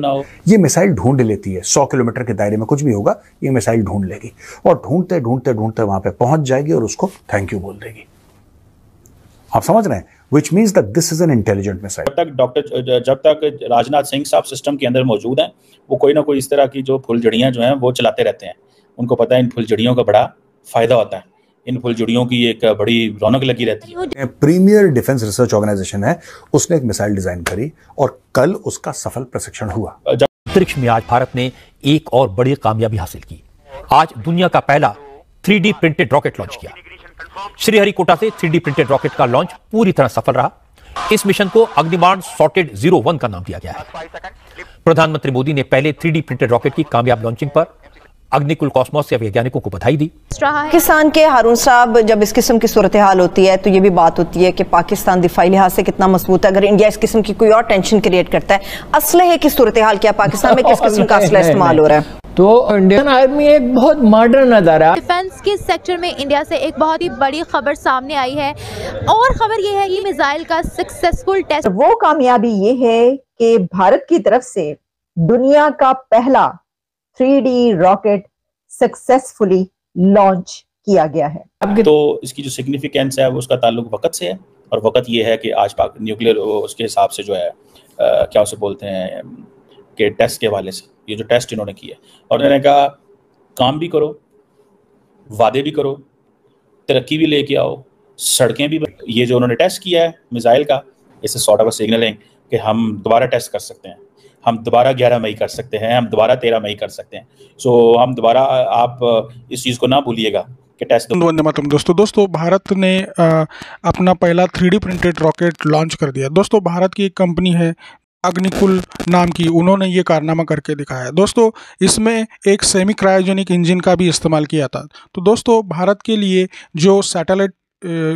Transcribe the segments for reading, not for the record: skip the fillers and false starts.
बनाओ। ये मिसाइल ढूंढ लेती है, 100 किलोमीटर के दायरे में कुछ भी होगा ये मिसाइल ढूंढ लेगी और ढूंढते ढूंढते ढूंढते वहां पे पहुंच जाएगी और उसको थैंक यू बोल देगी। आप समझ रहे हैं? Which means that this is an intelligent missile. जब तक राजनाथ सिंह साहब सिस्टम के अंदर मौजूद हैं, वो कोई ना कोई इस तरह की जो फुलझड़ियां जो हैं वो चलाते रहते हैं। उनको पता है इन फुलझड़ियों का बड़ा फायदा होता है, इन फुलझड़ियों की एक बड़ी रौनक लगी रहती है। प्रीमियर डिफेंस रिसर्च ऑर्गेनाइजेशन है, उसने एक मिसाइल डिजाइन करी और कल उसका सफल प्रशिक्षण हुआ। अंतरिक्ष में आज भारत ने एक और बड़ी कामयाबी हासिल की। आज दुनिया का पहला 3D प्रिंटेड रॉकेट लॉन्च किया। श्रीहरिकोटा से 3D प्रिंटेड रॉकेट का लॉन्च पूरी तरह सफल रहा। इस मिशन को अग्निबाण सॉर्टेड 01 का नाम दिया गया है। प्रधानमंत्री मोदी ने पहले 3D प्रिंटेड रॉकेट की कामयाब लॉन्चिंग पर अग्निकुल कॉस्मोस से वैज्ञानिकों को बधाई दी। पाकिस्तान के हारून साहब, जब इस किस्म की सूरत हाल होती है तो ये भी बात होती है कि पाकिस्तान दिफाई लिहाज से कितना मजबूत है। अगर इंडिया इस किस्म की कोई और टेंशन क्रिएट करता है, असलहे की सूरत हाल क्या पाकिस्तान में किस किस्म का असला इस्तेमाल हो रहा है? तो इंडियन आर्मी एक बहुत मॉडर्न अदारा। डिफेंस के सेक्टर में इंडिया से एक बहुत ही बड़ी खबर सामने आई है और खबर ये है कि मिसाइल का सक्सेसफुल टेस्ट। वो कामयाबी ये है कि भारत की तरफ से दुनिया का पहला 3D रॉकेट सक्सेसफुली लॉन्च किया गया है। तो इसकी जो सिग्निफिकेंस है वो उसका ताल्लुक वक्त से है, और वक्त ये है कि आज न्यूक्लियर उसके हिसाब से जो है क्या उसे बोलते हैं कि टेस्ट के हवाले से ये जो टेस्ट इन्होंने किए, और इन्होंने कहा काम भी करो, वादे भी करो, तरक्की भी लेके आओ, सड़कें भी। ये जो उन्होंने टेस्ट किया है मिसाइल का, इससे सॉर्ट ऑफ सिग्नलिंग कि हम दोबारा टेस्ट कर सकते हैं, हम दोबारा 11 मई कर सकते हैं, हम दोबारा 13 मई कर सकते हैं। सो हम दोबारा, आप इस चीज़ को ना भूलिएगा कि टेस्ट। वंदे मातरम। दोस्तों भारत ने अपना पहला 3D प्रिंटेड रॉकेट लॉन्च कर दिया। दोस्तों भारत की एक कंपनी है अग्निकुल नाम की, उन्होंने ये कारनामा करके दिखाया। दोस्तों इसमें एक सेमी क्रायोजेनिक इंजन का भी इस्तेमाल किया था। तो दोस्तों भारत के लिए जो सैटेलाइट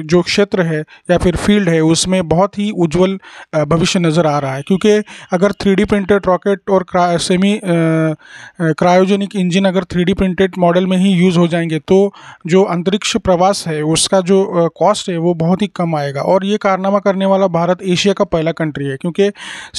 जो क्षेत्र है या फिर फील्ड है उसमें बहुत ही उज्जवल भविष्य नज़र आ रहा है, क्योंकि अगर 3D प्रिंटेड रॉकेट और सेमी क्रायोजेनिक इंजन अगर 3D प्रिंटेड मॉडल में ही यूज़ हो जाएंगे तो जो अंतरिक्ष प्रवास है उसका जो कॉस्ट है वो बहुत ही कम आएगा। और ये कारनामा करने वाला भारत एशिया का पहला कंट्री है, क्योंकि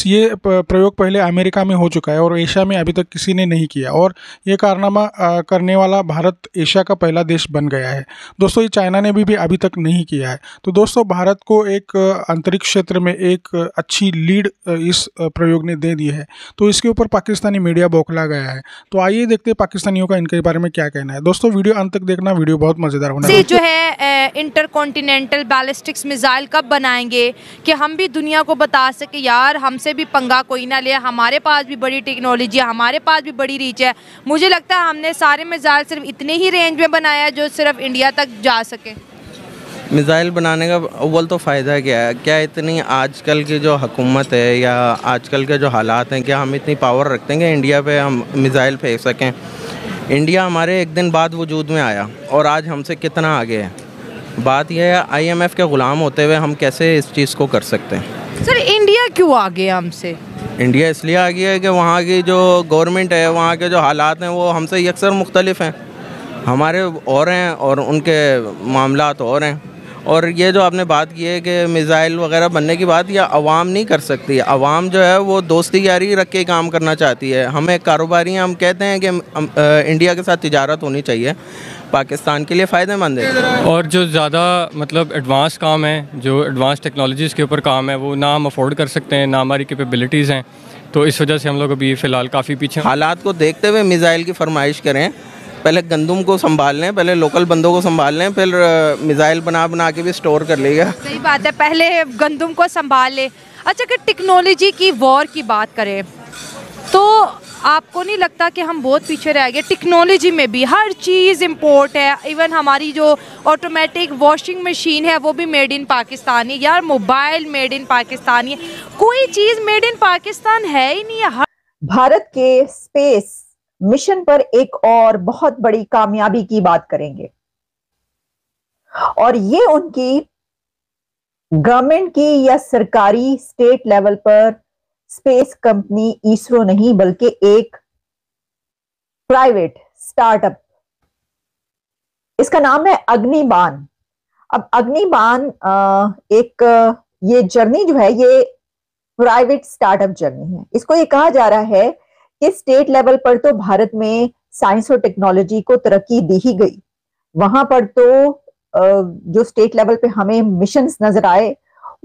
ये प्रयोग पहले अमेरिका में हो चुका है और एशिया में अभी तक किसी ने नहीं किया, और ये कारनामा करने वाला भारत एशिया का पहला देश बन गया है। दोस्तों ये चाइना ने भी अभी तक नहीं किया है। तो दोस्तों भारत को एक अंतरिक्ष क्षेत्र में एक अच्छी लीड इस प्रयोग ने दे दी है, तो इसके ऊपर पाकिस्तानी मीडिया बौखला गया है। तो आइए देखते हैं पाकिस्तानियों का इनके बारे में क्या कहना है। दोस्तों वीडियो अंत तक देखना, वीडियो बहुत मजेदार होने वाला है। जो है इंटरकॉन्टिनेंटल बैलिस्टिक्स मिसाइल कब बनाएंगे कि हम भी दुनिया को बता सके यार हमसे भी पंगा कोई ना ले, हमारे पास भी बड़ी टेक्नोलॉजी है, हमारे पास भी बड़ी रीच है। मुझे लगता है हमने सारे मिसाइल सिर्फ इतने ही रेंज में बनाया है जो सिर्फ इंडिया तक जा सके। मिसाइल बनाने का अव्वल तो फ़ायदा क्या है, क्या इतनी आजकल की जो हुकूमत है या आजकल के जो हालात हैं, क्या हम इतनी पावर रखते हैं कि इंडिया पे हम मिसाइल फेंक सकें? इंडिया हमारे एक दिन बाद वजूद में आया और आज हमसे कितना आगे है। बात यह है IMF के ग़ुलाम होते हुए हम कैसे इस चीज़ को कर सकते हैं? सर इंडिया क्यों आगे हमसे? इंडिया इसलिए आगे है कि वहाँ की जो गवर्नमेंट है, वहाँ के जो हालात हैं वो हमसे अक्सर मुख्तलिफ हैं। हमारे और हैं और उनके मामलात और हैं। और ये जो आपने बात की है कि मिसाइल वगैरह बनने की बात, या अवाम नहीं कर सकती। अवाम जो है वो दोस्ती यारी रख के काम करना चाहती है। हम एक कारोबारी हैं, हम कहते हैं कि इंडिया के साथ तिजारत होनी चाहिए, पाकिस्तान के लिए फ़ायदेमंद है। और जो ज़्यादा मतलब एडवांस काम है, जो एडवांस टेक्नोलॉजीज़ के ऊपर काम है, वो ना हम अफोर्ड कर सकते हैं, ना हमारी कैपेबिलिटीज़ हैं। तो इस वजह से हम लोग अभी फ़िलहाल काफ़ी पीछे। हालात को देखते हुए मिसाइल की फरमाइश करें, पहले गंदम को संभाल लें, पहले लोकल बंदों को संभाल लें, फिर मिसाइल बना के भी स्टोर कर लेगा। सही बात है, पहले गंदम को संभाल ले। अच्छा, अगर टेक्नोलॉजी की वॉर की बात करें तो आपको नहीं लगता कि हम बहुत पीछे रह गए? टेक्नोलॉजी में भी हर चीज़ इंपोर्ट है, इवन हमारी जो ऑटोमेटिक वॉशिंग मशीन है वो भी मेड इन पाकिस्तानी। यार मोबाइल मेड इन पाकिस्तानी, कोई चीज़ मेड इन पाकिस्तान है ही नहीं है। भारत के स्पेस मिशन पर एक और बहुत बड़ी कामयाबी की बात करेंगे, और ये उनकी गवर्नमेंट की या सरकारी स्टेट लेवल पर स्पेस कंपनी इसरो नहीं, बल्कि एक प्राइवेट स्टार्टअप, इसका नाम है अग्निबाण। अब अग्निबाण एक ये जर्नी जो है ये प्राइवेट स्टार्टअप जर्नी है। इसको ये कहा जा रहा है कि स्टेट लेवल पर तो भारत में साइंस और टेक्नोलॉजी को तरक्की दी ही गई, वहां पर तो जो स्टेट लेवल पे हमें मिशंस नजर आए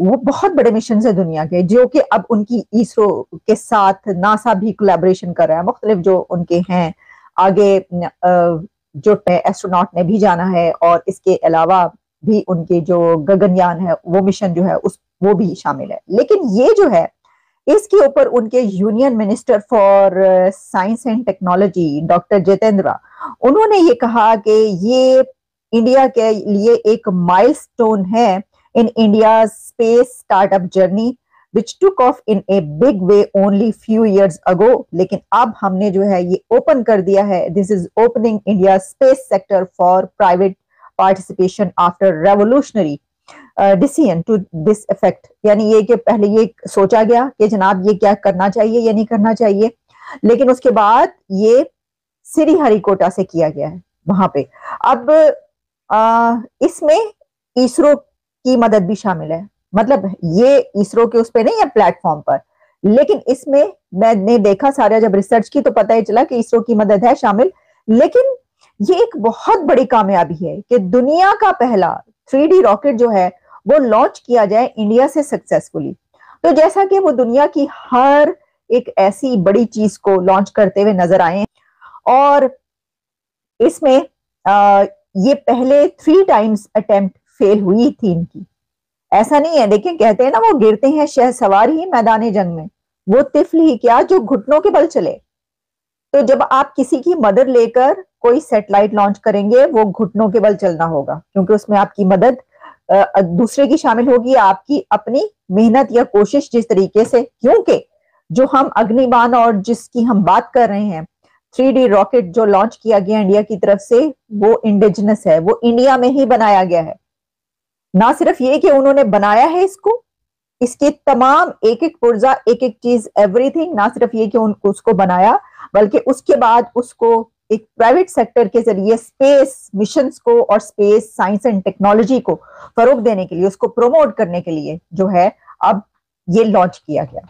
वो बहुत बड़े मिशंस है दुनिया के, जो कि अब उनकी इसरो के साथ नासा भी कोलैबोरेशन कर रहा है, मुख्तलिफ जो उनके हैं आगे जो एस्ट्रोनॉट ने भी जाना है, और इसके अलावा भी उनके जो गगनयान है वो मिशन जो है वो भी शामिल है। लेकिन ये जो है इसके ऊपर उनके union minister for science and technology doctor Jitendra, उन्होंने ये कहा कि ये इंडिया के लिए एक माइलस्टोन है in India space startup journey which took off in a big way only few years ago. लेकिन अब हमने जो है ये ओपन कर दिया है, this is opening India space sector for private participation after revolutionary decision to this effect. यानी ये कि पहले ये सोचा गया कि जनाब ये क्या करना चाहिए या नहीं करना चाहिए, लेकिन उसके बाद ये श्रीहरिकोटा से किया गया है वहां पे। अब इसमें इसरो की मदद भी शामिल है, मतलब ये इसरो के उस पे नहीं है प्लेटफॉर्म पर, लेकिन इसमें मैंने देखा सारा जब रिसर्च की तो पता ही चला कि इसरो की मदद है शामिल। लेकिन ये एक बहुत बड़ी कामयाबी है कि दुनिया का पहला 3D रॉकेट जो है वो लॉन्च किया जाए इंडिया से सक्सेसफुली। तो जैसा कि वो दुनिया की हर एक ऐसी बड़ी चीज को लॉन्च करते हुए नजर आए, और इसमें ये पहले 3 टाइम्स अटेम्प्ट फेल हुई थी इनकी। ऐसा नहीं है, देखिए कहते हैं ना वो गिरते हैं शहसवार ही मैदान जंग में, वो तिफल ही क्या जो घुटनों के बल चले। तो जब आप किसी की मदद लेकर कोई सैटेलाइट लॉन्च करेंगे वो घुटनों के बल चलना होगा, क्योंकि उसमें आपकी मदद दूसरे की शामिल होगी, आपकी अपनी मेहनत या कोशिश जिस तरीके से, क्योंकि जो हम अग्निबाण और जिसकी हम बात कर रहे हैं 3D रॉकेट जो लॉन्च किया गया इंडिया की तरफ से वो इंडिजिनस है, वो इंडिया में ही बनाया गया है। ना सिर्फ ये कि उन्होंने बनाया है इसको, इसके तमाम एक एक पुर्जा एक एक चीज एवरीथिंग, ना सिर्फ ये कि उसको बनाया बल्कि उसके बाद उसको एक प्राइवेट सेक्टर के जरिए स्पेस मिशंस को और स्पेस साइंस एंड टेक्नोलॉजी को फरोग देने के लिए, उसको प्रमोट करने के लिए जो है अब ये लॉन्च किया गया।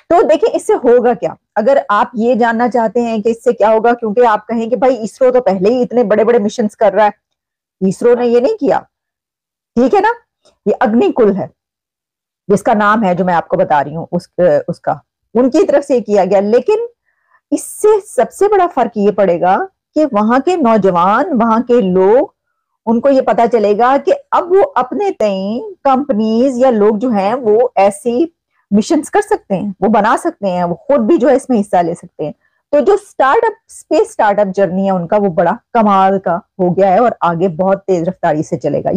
तो देखिए इससे होगा क्या, अगर आप ये जानना चाहते हैं कि इससे क्या होगा, क्योंकि आप कहें कि भाई इसरो तो पहले ही इतने बड़े बड़े मिशंस कर रहा है, इसरो ने ये नहीं किया, ठीक है ना। ये अग्निकुल है जिसका नाम है जो मैं आपको बता रही हूँ उसका उनकी तरफ से किया गया। लेकिन इससे सबसे बड़ा फर्क ये पड़ेगा कि वहां के नौजवान, वहां के लोग, उनको ये पता चलेगा कि अब वो अपने तय कंपनीज या लोग जो हैं वो ऐसी मिशंस कर सकते हैं, वो बना सकते हैं, वो खुद भी जो है इसमें हिस्सा ले सकते हैं। तो जो स्टार्टअप स्पेस स्टार्टअप जर्नी है उनका वो बड़ा कमाल का हो गया है और आगे बहुत तेज रफ्तारी से चलेगा।